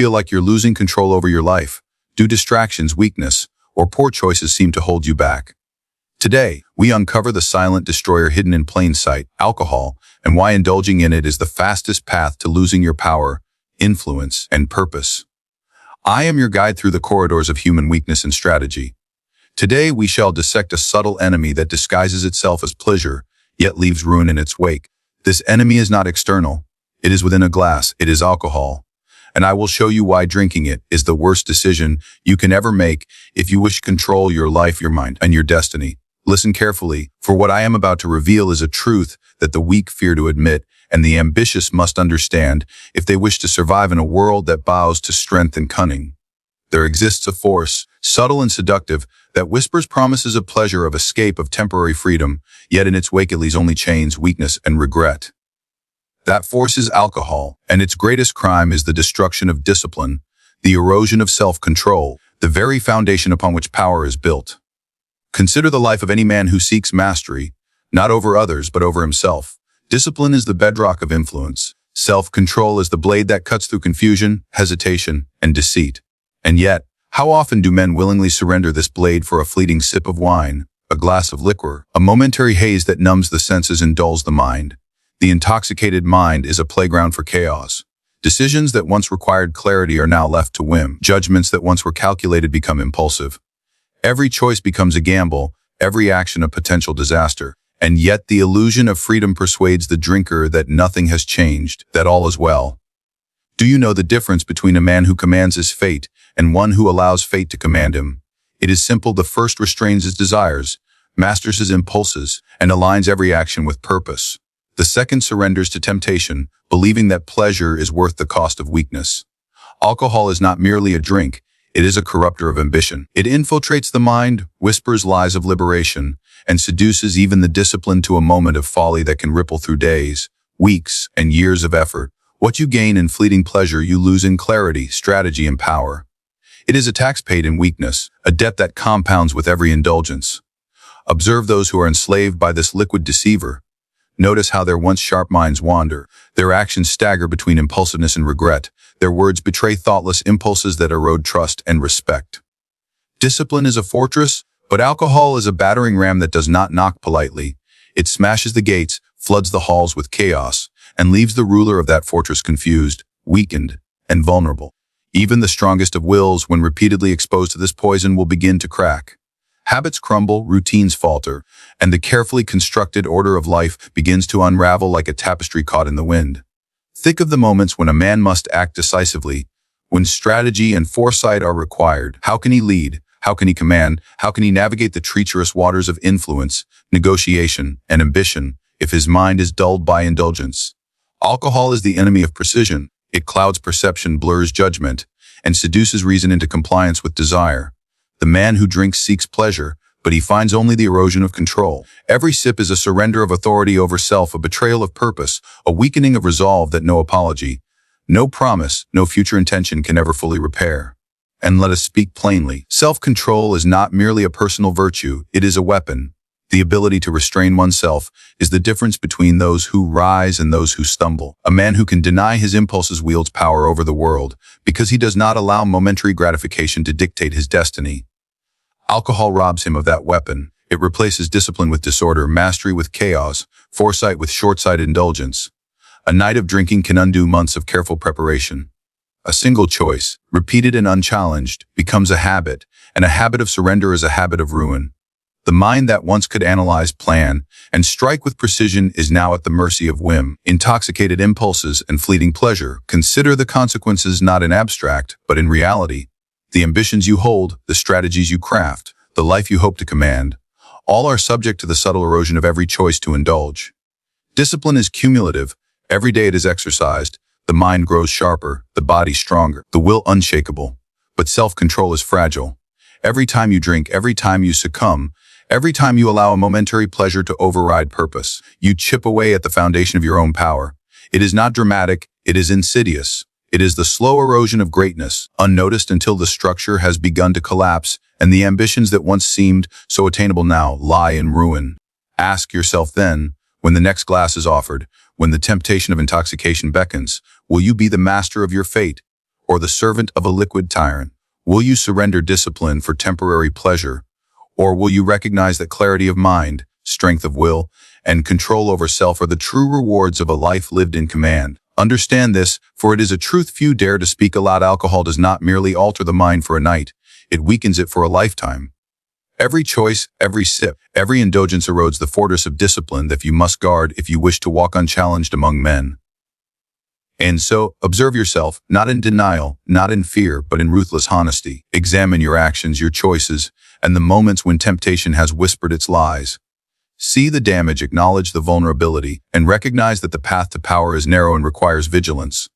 feel like you're losing control over your life? Do distractions, weakness, or poor choices seem to hold you back? Today, we uncover the silent destroyer hidden in plain sight, alcohol, and why indulging in it is the fastest path to losing your power, influence, and purpose. I am your guide through the corridors of human weakness and strategy. Today, we shall dissect a subtle enemy that disguises itself as pleasure, yet leaves ruin in its wake. This enemy is not external. It is within a glass. It is alcohol. And I will show you why drinking it is the worst decision you can ever make if you wish to control your life, your mind, and your destiny. Listen carefully, for what I am about to reveal is a truth that the weak fear to admit and the ambitious must understand if they wish to survive in a world that bows to strength and cunning. There exists a force, subtle and seductive, that whispers promises of pleasure, of escape, of temporary freedom, yet in its wake it leaves only chains, weakness, and regret. That force is alcohol, and its greatest crime is the destruction of discipline, the erosion of self-control, the very foundation upon which power is built. Consider the life of any man who seeks mastery, not over others, but over himself. Discipline is the bedrock of influence. Self-control is the blade that cuts through confusion, hesitation, and deceit. And yet, how often do men willingly surrender this blade for a fleeting sip of wine, a glass of liquor, a momentary haze that numbs the senses and dulls the mind? The intoxicated mind is a playground for chaos. Decisions that once required clarity are now left to whim. Judgments that once were calculated become impulsive. Every choice becomes a gamble, every action a potential disaster. And yet the illusion of freedom persuades the drinker that nothing has changed, that all is well. Do you know the difference between a man who commands his fate and one who allows fate to command him? It is simple. The first restrains his desires, masters his impulses, and aligns every action with purpose. The second surrenders to temptation, believing that pleasure is worth the cost of weakness. Alcohol is not merely a drink, it is a corrupter of ambition. It infiltrates the mind, whispers lies of liberation, and seduces even the disciplined to a moment of folly that can ripple through days, weeks, and years of effort. What you gain in fleeting pleasure you lose in clarity, strategy, and power. It is a tax paid in weakness, a debt that compounds with every indulgence. Observe those who are enslaved by this liquid deceiver. Notice how their once sharp minds wander. Their actions stagger between impulsiveness and regret. Their words betray thoughtless impulses that erode trust and respect. Discipline is a fortress, but alcohol is a battering ram that does not knock politely. It smashes the gates, floods the halls with chaos, and leaves the ruler of that fortress confused, weakened, and vulnerable. Even the strongest of wills, when repeatedly exposed to this poison, will begin to crack. Habits crumble, routines falter, and the carefully constructed order of life begins to unravel like a tapestry caught in the wind. Think of the moments when a man must act decisively, when strategy and foresight are required. How can he lead? How can he command? How can he navigate the treacherous waters of influence, negotiation, and ambition if his mind is dulled by indulgence? Alcohol is the enemy of precision. It clouds perception, blurs judgment, and seduces reason into compliance with desire. The man who drinks seeks pleasure, but he finds only the erosion of control. Every sip is a surrender of authority over self, a betrayal of purpose, a weakening of resolve that no apology, no promise, no future intention can ever fully repair. And let us speak plainly. Self-control is not merely a personal virtue, it is a weapon. The ability to restrain oneself is the difference between those who rise and those who stumble. A man who can deny his impulses wields power over the world because he does not allow momentary gratification to dictate his destiny. Alcohol robs him of that weapon. It replaces discipline with disorder, mastery with chaos, foresight with short-sighted indulgence. A night of drinking can undo months of careful preparation. A single choice, repeated and unchallenged, becomes a habit, and a habit of surrender is a habit of ruin. The mind that once could analyze, plan, and strike with precision is now at the mercy of whim, intoxicated impulses, and fleeting pleasure. Consider the consequences not in abstract, but in reality. The ambitions you hold, the strategies you craft, the life you hope to command, all are subject to the subtle erosion of every choice to indulge. Discipline is cumulative. Every day it is exercised. The mind grows sharper, the body stronger, the will unshakable. But self-control is fragile. Every time you drink, every time you succumb, every time you allow a momentary pleasure to override purpose, you chip away at the foundation of your own power. It is not dramatic, it is insidious. It is the slow erosion of greatness, unnoticed until the structure has begun to collapse, and the ambitions that once seemed so attainable now lie in ruin. Ask yourself then, when the next glass is offered, when the temptation of intoxication beckons, will you be the master of your fate, or the servant of a liquid tyrant? Will you surrender discipline for temporary pleasure, or will you recognize that clarity of mind, strength of will, and control over self are the true rewards of a life lived in command? Understand this, for it is a truth few dare to speak aloud. Alcohol does not merely alter the mind for a night, it weakens it for a lifetime. Every choice, every sip, every indulgence erodes the fortress of discipline that you must guard if you wish to walk unchallenged among men. And so, observe yourself, not in denial, not in fear, but in ruthless honesty. Examine your actions, your choices, and the moments when temptation has whispered its lies. See the damage, acknowledge the vulnerability, and recognize that the path to power is narrow and requires vigilance.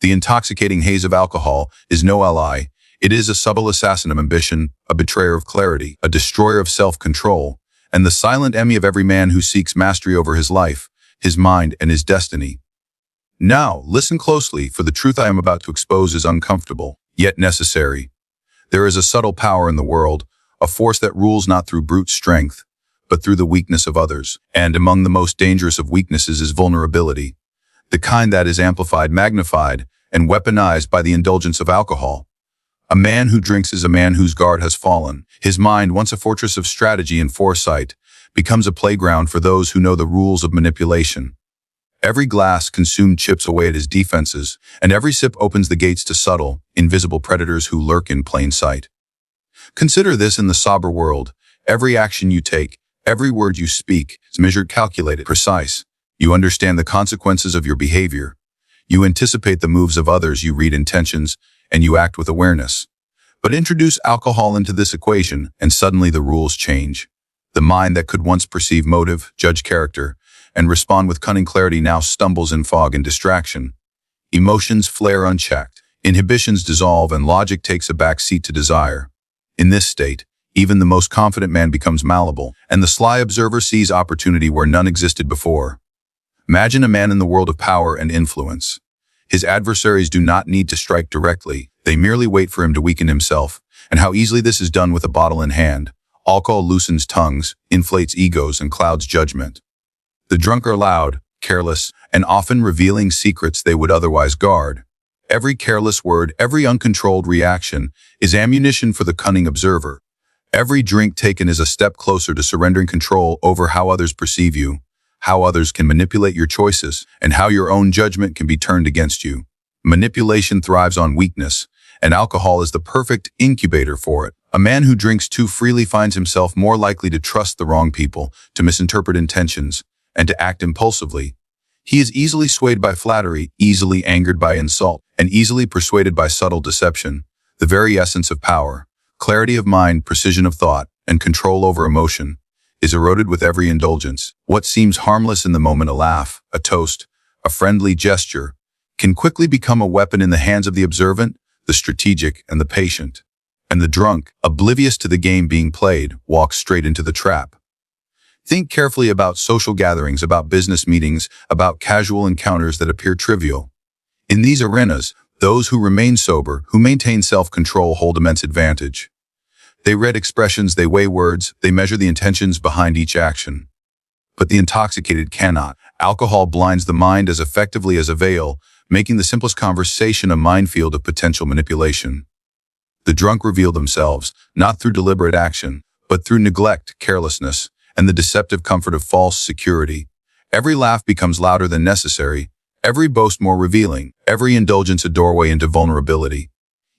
The intoxicating haze of alcohol is no ally. It is a subtle assassin of ambition, a betrayer of clarity, a destroyer of self-control, and the silent enemy of every man who seeks mastery over his life, his mind, and his destiny. Now, listen closely, for the truth I am about to expose is uncomfortable, yet necessary. There is a subtle power in the world, a force that rules not through brute strength, but through the weakness of others. And among the most dangerous of weaknesses is vulnerability, the kind that is amplified, magnified, and weaponized by the indulgence of alcohol. A man who drinks is a man whose guard has fallen. His mind, once a fortress of strategy and foresight, becomes a playground for those who know the rules of manipulation. Every glass consumed chips away at his defenses, and every sip opens the gates to subtle, invisible predators who lurk in plain sight. Consider this: in the sober world, every action you take, every word you speak, is measured, calculated, precise. You understand the consequences of your behavior. You anticipate the moves of others, you read intentions, and you act with awareness. But introduce alcohol into this equation, and suddenly the rules change. The mind that could once perceive motive, judge character, and respond with cunning clarity now stumbles in fog and distraction. Emotions flare unchecked, inhibitions dissolve, and logic takes a back seat to desire. In this state, even the most confident man becomes malleable, and the sly observer sees opportunity where none existed before. Imagine a man in the world of power and influence. His adversaries do not need to strike directly, they merely wait for him to weaken himself, and how easily this is done with a bottle in hand. Alcohol loosens tongues, inflates egos, and clouds judgment. The drunk are loud, careless, and often revealing secrets they would otherwise guard. Every careless word, every uncontrolled reaction is ammunition for the cunning observer. Every drink taken is a step closer to surrendering control over how others perceive you, how others can manipulate your choices, and how your own judgment can be turned against you. Manipulation thrives on weakness, and alcohol is the perfect incubator for it. A man who drinks too freely finds himself more likely to trust the wrong people, to misinterpret intentions, and to act impulsively. He is easily swayed by flattery, easily angered by insult, and easily persuaded by subtle deception. The very essence of power, clarity of mind, precision of thought, and control over emotion, is eroded with every indulgence. What seems harmless in the moment, a laugh, a toast, a friendly gesture, can quickly become a weapon in the hands of the observant, the strategic, and the patient. And the drunk, oblivious to the game being played, walks straight into the trap. Think carefully about social gatherings, about business meetings, about casual encounters that appear trivial. In these arenas, those who remain sober, who maintain self-control, hold immense advantage. They read expressions, they weigh words, they measure the intentions behind each action. But the intoxicated cannot. Alcohol blinds the mind as effectively as a veil, making the simplest conversation a minefield of potential manipulation. The drunk reveal themselves, not through deliberate action, but through neglect, carelessness, and the deceptive comfort of false security. Every laugh becomes louder than necessary, every boast more revealing, every indulgence a doorway into vulnerability.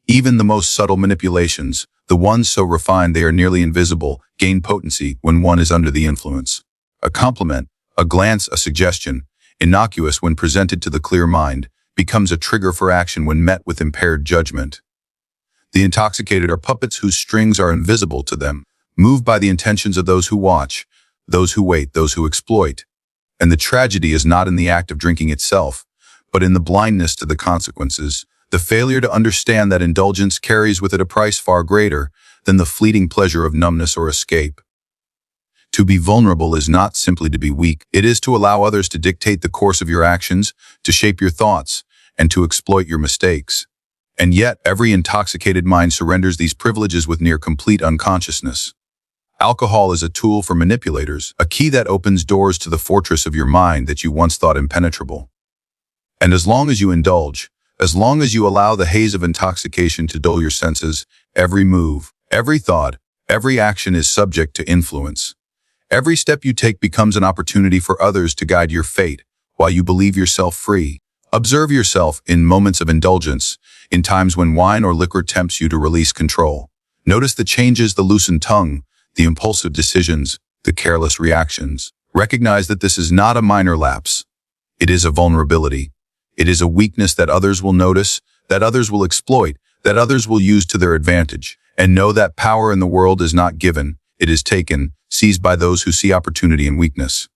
Even the most subtle manipulations, the ones so refined they are nearly invisible, gain potency when one is under the influence. A compliment, a glance, a suggestion, innocuous when presented to the clear mind, becomes a trigger for action when met with impaired judgment. The intoxicated are puppets whose strings are invisible to them, moved by the intentions of those who watch, those who wait, those who exploit. And the tragedy is not in the act of drinking itself, but in the blindness to the consequences, the failure to understand that indulgence carries with it a price far greater than the fleeting pleasure of numbness or escape. To be vulnerable is not simply to be weak, it is to allow others to dictate the course of your actions, to shape your thoughts, and to exploit your mistakes. And yet, every intoxicated mind surrenders these privileges with near complete unconsciousness. Alcohol is a tool for manipulators, a key that opens doors to the fortress of your mind that you once thought impenetrable. And as long as you indulge, As long as you allow the haze of intoxication to dull your senses, every move, every thought, every action is subject to influence. Every step you take becomes an opportunity for others to guide your fate, while you believe yourself free. Observe yourself in moments of indulgence, in times when wine or liquor tempts you to release control. Notice the changes, the loosened tongue, the impulsive decisions, the careless reactions. Recognize that this is not a minor lapse. It is a vulnerability. It is a weakness that others will notice, that others will exploit, that others will use to their advantage. And know that power in the world is not given, it is taken, seized by those who see opportunity in weakness.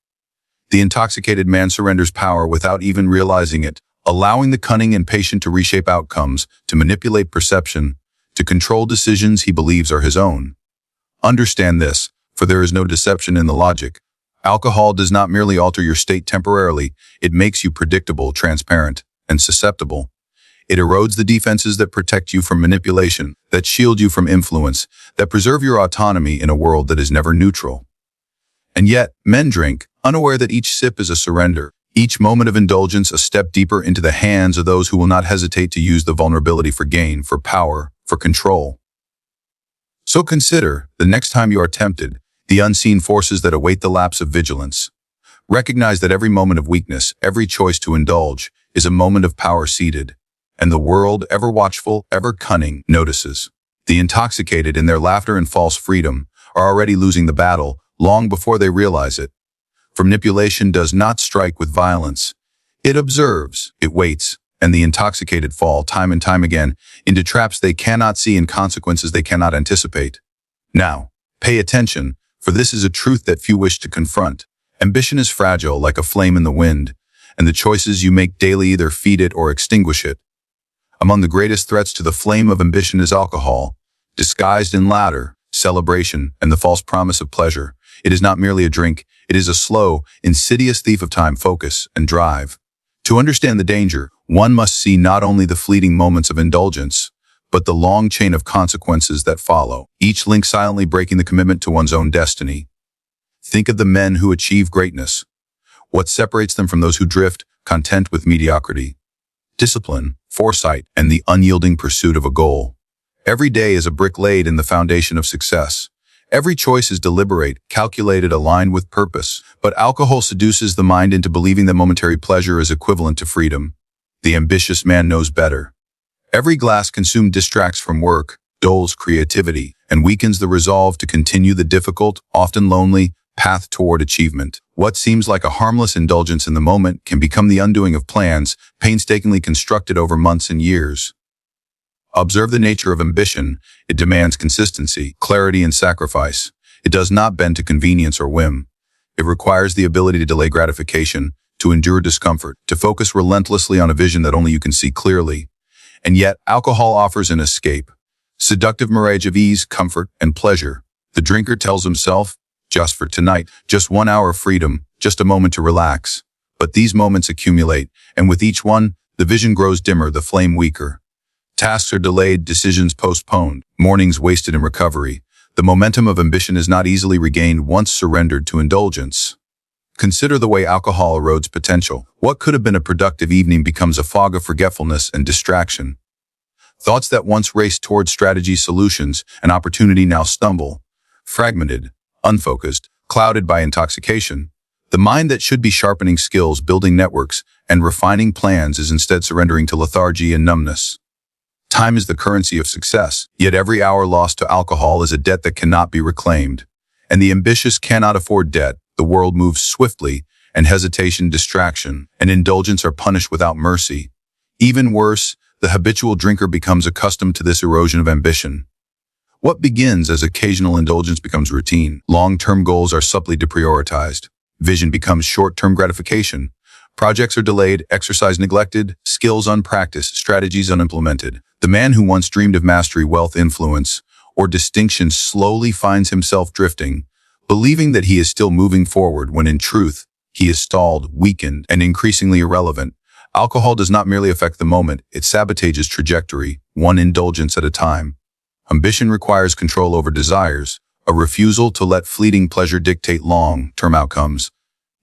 The intoxicated man surrenders power without even realizing it, allowing the cunning and patient to reshape outcomes, to manipulate perception, to control decisions he believes are his own. Understand this, for there is no deception in the logic. Alcohol does not merely alter your state temporarily, it makes you predictable, transparent, and susceptible. It erodes the defenses that protect you from manipulation, that shield you from influence, that preserve your autonomy in a world that is never neutral. And yet, men drink, unaware that each sip is a surrender, each moment of indulgence a step deeper into the hands of those who will not hesitate to use the vulnerability for gain, for power, for control. So consider, the next time you are tempted, the unseen forces that await the lapse of vigilance. Recognize that every moment of weakness, every choice to indulge, is a moment of power ceded. And the world, ever watchful, ever cunning, notices. The intoxicated in their laughter and false freedom are already losing the battle long before they realize it. For manipulation does not strike with violence. It observes, it waits, and the intoxicated fall time and time again into traps they cannot see and consequences they cannot anticipate. Now, pay attention, for this is a truth that few wish to confront. Ambition is fragile like a flame in the wind, and the choices you make daily either feed it or extinguish it. Among the greatest threats to the flame of ambition is alcohol, disguised in laughter, celebration, and the false promise of pleasure. It is not merely a drink, it is a slow, insidious thief of time, focus, and drive. To understand the danger, one must see not only the fleeting moments of indulgence, but the long chain of consequences that follow, each link silently breaking the commitment to one's own destiny. Think of the men who achieve greatness. What separates them from those who drift, content with mediocrity? Discipline, foresight, and the unyielding pursuit of a goal. Every day is a brick laid in the foundation of success. Every choice is deliberate, calculated, aligned with purpose. But alcohol seduces the mind into believing that momentary pleasure is equivalent to freedom. The ambitious man knows better. Every glass consumed distracts from work, dulls creativity, and weakens the resolve to continue the difficult, often lonely, path toward achievement. What seems like a harmless indulgence in the moment can become the undoing of plans painstakingly constructed over months and years. Observe the nature of ambition. It demands consistency, clarity, and sacrifice. It does not bend to convenience or whim. It requires the ability to delay gratification, to endure discomfort, to focus relentlessly on a vision that only you can see clearly. And yet, alcohol offers an escape. Seductive mirage of ease, comfort, and pleasure. The drinker tells himself, just for tonight, just 1 hour of freedom, just a moment to relax. But these moments accumulate, and with each one, the vision grows dimmer, the flame weaker. Tasks are delayed, decisions postponed, mornings wasted in recovery. The momentum of ambition is not easily regained once surrendered to indulgence. Consider the way alcohol erodes potential. What could have been a productive evening becomes a fog of forgetfulness and distraction. Thoughts that once raced toward strategy, solutions, and opportunity now stumble, fragmented, unfocused, clouded by intoxication. The mind that should be sharpening skills, building networks, and refining plans is instead surrendering to lethargy and numbness. Time is the currency of success, yet every hour lost to alcohol is a debt that cannot be reclaimed. And the ambitious cannot afford debt. The world moves swiftly, and hesitation, distraction, and indulgence are punished without mercy. Even worse, the habitual drinker becomes accustomed to this erosion of ambition. What begins as occasional indulgence becomes routine. Long-term goals are subtly deprioritized. Vision becomes short-term gratification. Projects are delayed, exercise neglected, skills unpracticed, strategies unimplemented. The man who once dreamed of mastery, wealth, influence, or distinction slowly finds himself drifting, believing that he is still moving forward when in truth, he is stalled, weakened, and increasingly irrelevant. Alcohol does not merely affect the moment, it sabotages trajectory, one indulgence at a time. Ambition requires control over desires, a refusal to let fleeting pleasure dictate long-term outcomes.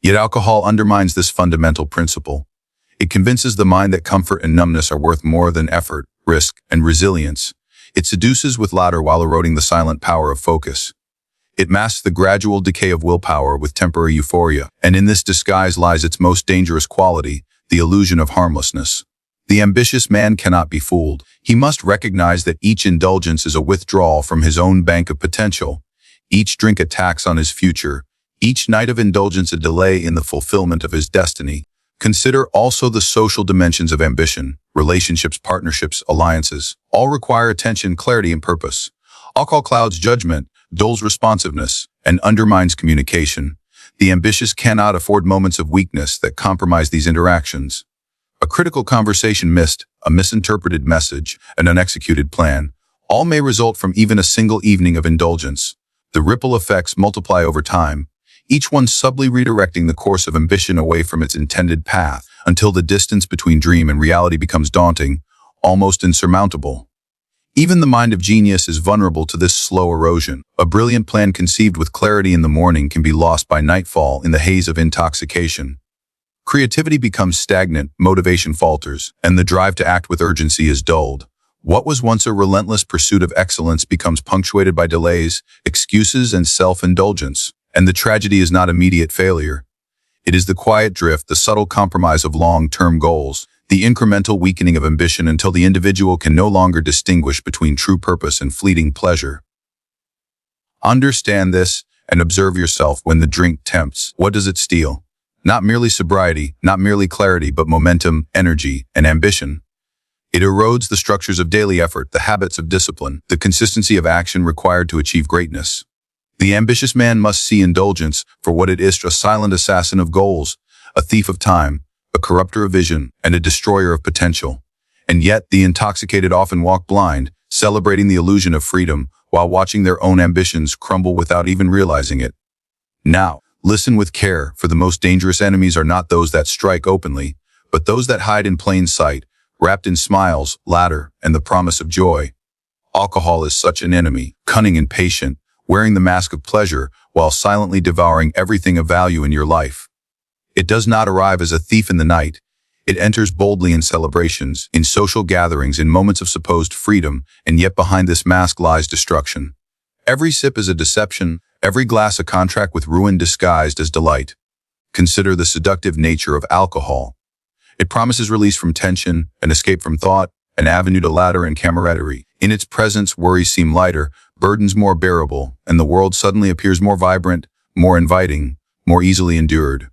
Yet alcohol undermines this fundamental principle. It convinces the mind that comfort and numbness are worth more than effort, risk, and resilience. It seduces with laughter while eroding the silent power of focus. It masks the gradual decay of willpower with temporary euphoria, and in this disguise lies its most dangerous quality, the illusion of harmlessness. The ambitious man cannot be fooled. He must recognize that each indulgence is a withdrawal from his own bank of potential. Each drink a tax on his future. Each night of indulgence a delay in the fulfillment of his destiny. Consider also the social dimensions of ambition. Relationships, partnerships, alliances, all require attention, clarity, and purpose. Alcohol clouds judgment, dulls responsiveness, and undermines communication. The ambitious cannot afford moments of weakness that compromise these interactions. A critical conversation missed, a misinterpreted message, an unexecuted plan, all may result from even a single evening of indulgence. The ripple effects multiply over time, each one subtly redirecting the course of ambition away from its intended path, until the distance between dream and reality becomes daunting, almost insurmountable. Even the mind of genius is vulnerable to this slow erosion. A brilliant plan conceived with clarity in the morning can be lost by nightfall in the haze of intoxication. Creativity becomes stagnant, motivation falters, and the drive to act with urgency is dulled. What was once a relentless pursuit of excellence becomes punctuated by delays, excuses, and self-indulgence. And the tragedy is not immediate failure. It is the quiet drift, the subtle compromise of long-term goals, the incremental weakening of ambition until the individual can no longer distinguish between true purpose and fleeting pleasure. Understand this and observe yourself when the drink tempts. What does it steal? Not merely sobriety, not merely clarity, but momentum, energy, and ambition. It erodes the structures of daily effort, the habits of discipline, the consistency of action required to achieve greatness. The ambitious man must see indulgence for what it is, a silent assassin of goals, a thief of time, a corrupter of vision, and a destroyer of potential. And yet, the intoxicated often walk blind, celebrating the illusion of freedom while watching their own ambitions crumble without even realizing it. Now, listen with care, for the most dangerous enemies are not those that strike openly, but those that hide in plain sight, wrapped in smiles, laughter, and the promise of joy. Alcohol is such an enemy, cunning and patient, wearing the mask of pleasure while silently devouring everything of value in your life. It does not arrive as a thief in the night. It enters boldly in celebrations, in social gatherings, in moments of supposed freedom, and yet behind this mask lies destruction. Every sip is a deception, every glass a contract with ruin disguised as delight. Consider the seductive nature of alcohol. It promises release from tension, an escape from thought, an avenue to laughter and camaraderie. In its presence, worries seem lighter, burdens more bearable, and the world suddenly appears more vibrant, more inviting, more easily endured.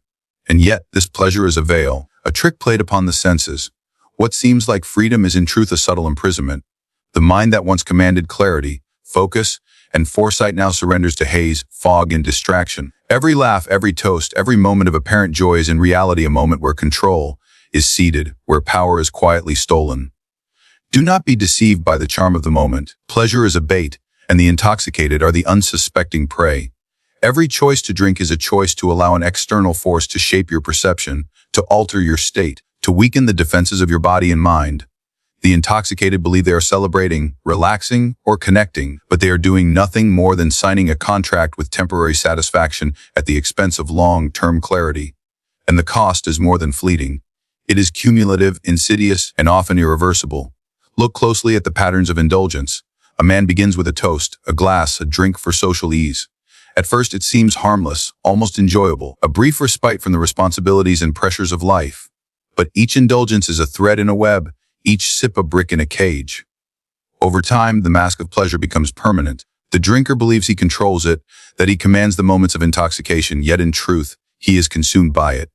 And yet, this pleasure is a veil, a trick played upon the senses. What seems like freedom is in truth a subtle imprisonment. The mind that once commanded clarity, focus, and foresight now surrenders to haze, fog, and distraction. Every laugh, every toast, every moment of apparent joy is in reality a moment where control is ceded, where power is quietly stolen. Do not be deceived by the charm of the moment. Pleasure is a bait, and the intoxicated are the unsuspecting prey. Every choice to drink is a choice to allow an external force to shape your perception, to alter your state, to weaken the defenses of your body and mind. The intoxicated believe they are celebrating, relaxing, or connecting, but they are doing nothing more than signing a contract with temporary satisfaction at the expense of long-term clarity. And the cost is more than fleeting. It is cumulative, insidious, and often irreversible. Look closely at the patterns of indulgence. A man begins with a toast, a glass, a drink for social ease. At first it seems harmless, almost enjoyable, a brief respite from the responsibilities and pressures of life. But each indulgence is a thread in a web, each sip a brick in a cage. Over time, the mask of pleasure becomes permanent. The drinker believes he controls it, that he commands the moments of intoxication, yet in truth, he is consumed by it.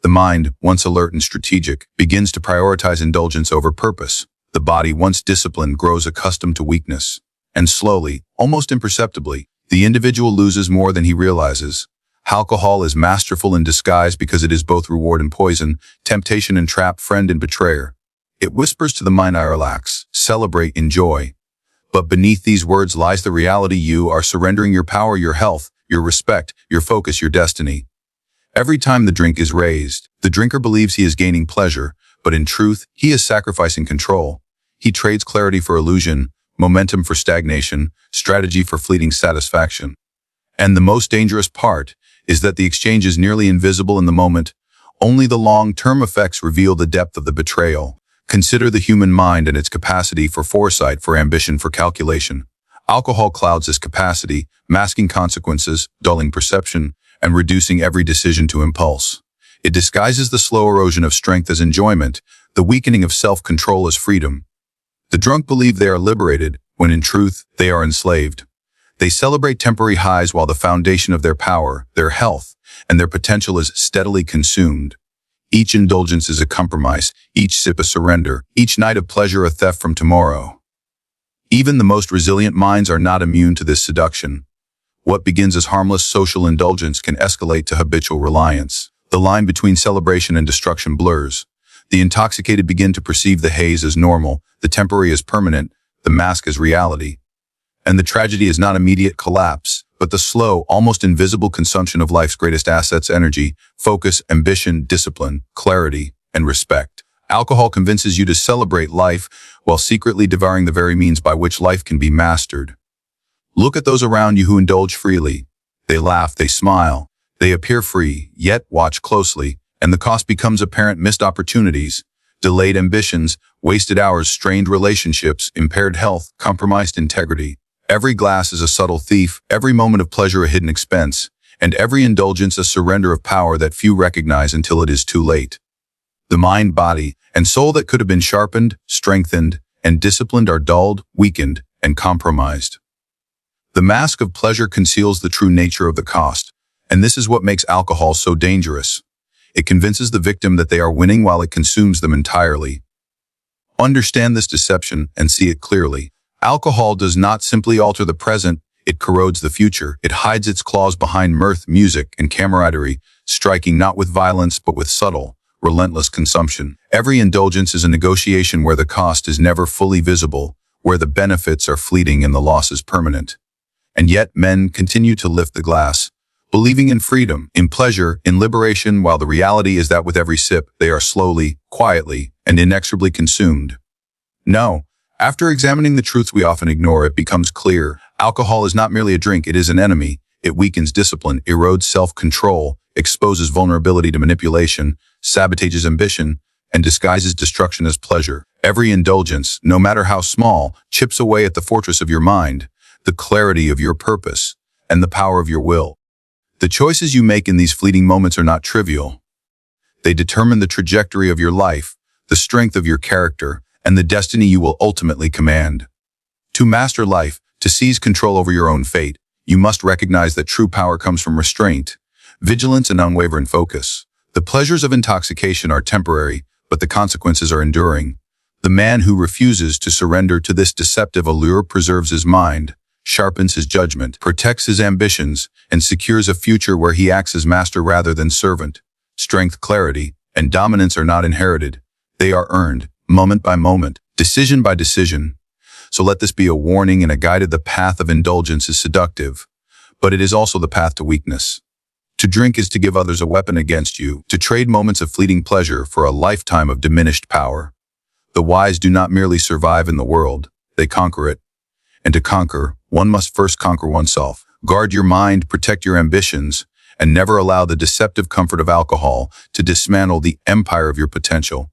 The mind, once alert and strategic, begins to prioritize indulgence over purpose. The body, once disciplined, grows accustomed to weakness. And slowly, almost imperceptibly, the individual loses more than he realizes. Alcohol is masterful in disguise because it is both reward and poison, temptation and trap, friend and betrayer. It whispers to the mind, "I relax, celebrate, enjoy." But beneath these words lies the reality: you are surrendering your power, your health, your respect, your focus, your destiny. Every time the drink is raised, the drinker believes he is gaining pleasure, but in truth, he is sacrificing control. He trades clarity for illusion, momentum for stagnation, strategy for fleeting satisfaction. And the most dangerous part is that the exchange is nearly invisible in the moment. Only the long-term effects reveal the depth of the betrayal. Consider the human mind and its capacity for foresight, for ambition, for calculation. Alcohol clouds this capacity, masking consequences, dulling perception, and reducing every decision to impulse. It disguises the slow erosion of strength as enjoyment, the weakening of self-control as freedom. The drunk believe they are liberated, when in truth, they are enslaved. They celebrate temporary highs while the foundation of their power, their health, and their potential is steadily consumed. Each indulgence is a compromise, each sip a surrender, each night of pleasure a theft from tomorrow. Even the most resilient minds are not immune to this seduction. What begins as harmless social indulgence can escalate to habitual reliance. The line between celebration and destruction blurs. The intoxicated begin to perceive the haze as normal, the temporary as permanent, the mask as reality. And the tragedy is not immediate collapse, but the slow, almost invisible consumption of life's greatest assets: energy, focus, ambition, discipline, clarity, and respect. Alcohol convinces you to celebrate life while secretly devouring the very means by which life can be mastered. Look at those around you who indulge freely. They laugh, they smile, they appear free, yet watch closely, and the cost becomes apparent: missed opportunities, delayed ambitions, wasted hours, strained relationships, impaired health, compromised integrity. Every glass is a subtle thief, every moment of pleasure a hidden expense, and every indulgence a surrender of power that few recognize until it is too late. The mind, body, and soul that could have been sharpened, strengthened, and disciplined are dulled, weakened, and compromised. The mask of pleasure conceals the true nature of the cost, and this is what makes alcohol so dangerous. It convinces the victim that they are winning while it consumes them entirely. Understand this deception and see it clearly. Alcohol does not simply alter the present, it corrodes the future. It hides its claws behind mirth, music, and camaraderie, striking not with violence but with subtle, relentless consumption. Every indulgence is a negotiation where the cost is never fully visible, where the benefits are fleeting and the loss is permanent. And yet men continue to lift the glass, believing in freedom, in pleasure, in liberation, while the reality is that with every sip, they are slowly, quietly, and inexorably consumed. No, after examining the truths we often ignore, it becomes clear. Alcohol is not merely a drink, it is an enemy. It weakens discipline, erodes self-control, exposes vulnerability to manipulation, sabotages ambition, and disguises destruction as pleasure. Every indulgence, no matter how small, chips away at the fortress of your mind, the clarity of your purpose, and the power of your will. The choices you make in these fleeting moments are not trivial. They determine the trajectory of your life, the strength of your character, and the destiny you will ultimately command. To master life, to seize control over your own fate, you must recognize that true power comes from restraint, vigilance, and unwavering focus. The pleasures of intoxication are temporary, but the consequences are enduring. The man who refuses to surrender to this deceptive allure preserves his mind, sharpens his judgment, protects his ambitions, and secures a future where he acts as master rather than servant. Strength, clarity, and dominance are not inherited. They are earned, moment by moment, decision by decision. So let this be a warning and a guide. The path of indulgence is seductive, but it is also the path to weakness. To drink is to give others a weapon against you, to trade moments of fleeting pleasure for a lifetime of diminished power. The wise do not merely survive in the world, they conquer it. And to conquer, one must first conquer oneself. Guard your mind, protect your ambitions, and never allow the deceptive comfort of alcohol to dismantle the empire of your potential.